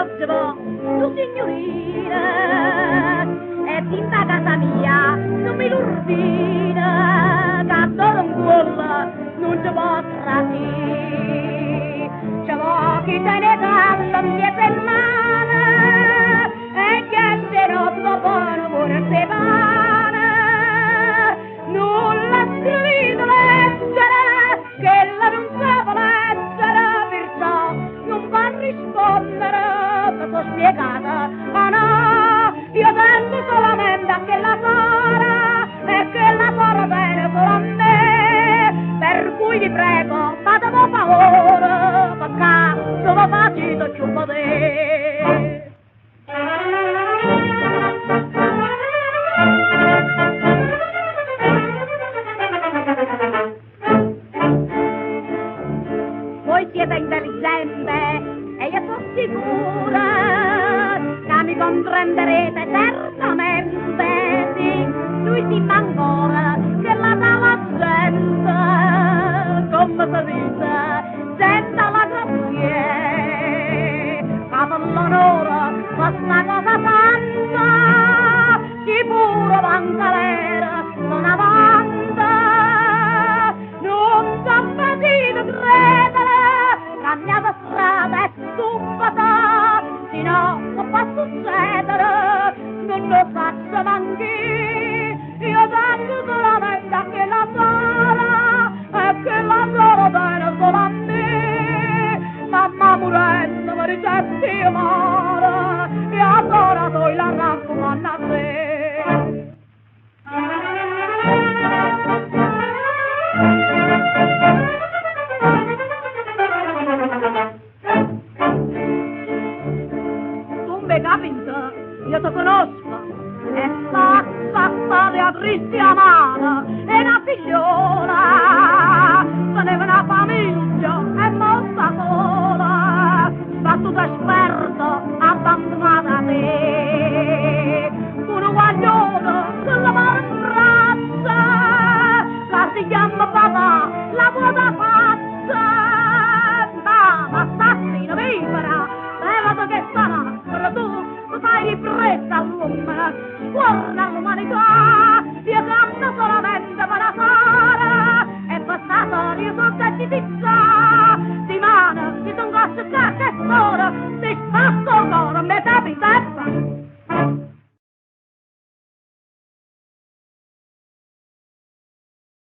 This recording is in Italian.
conoscevo, tu signorina, e in da casa mia non mi l'urdina, che adoro un cuore non ci potrà dire. C'è chi te ne calla miete in mano, e che se non buono pure se pane, nulla scritto leggere, che la non sapevo leggere, perciò non va a rispondere, che t'ho spiegata, ma no, io tengo solamente a che la sora, e che la sora bene solo a me, per cui vi prego, fatemi favore, perché sono facile più potere. Voi siete intelligente e io sono sicura che mi comprenderete certamente, sì, lui si ancora che la dà gente, come si dice, senza la grazia, ma per l'onore questa cosa tanta, chi pure vantalera non avanza, non so facile credere, cambiata strada è stupata, se no non può succedere, non lo faccio manchi, io tengo solamente a che la sola, e che la sola bene solo a me, mamma morendo mi ricetti amore, e allora poi la raccomando a te. Tu mi capito, io ti conosco, e sa di apristi la mano, e una figliola, teneva una famiglia, e molta sola, battuta esperto, abbandonata a te, un guaglione, sulla mano in braccia, la si chiama papà, la vuota faccia, ma assassino vivera, levate che sarà, però tu fai di fretta all'uomo, guarda l'umanità, io canto solamente per la sera, e per sta storia tu che ci pizza, di mano, ti tengo a cercare che sono, ti spazzo il cuore, mi capita e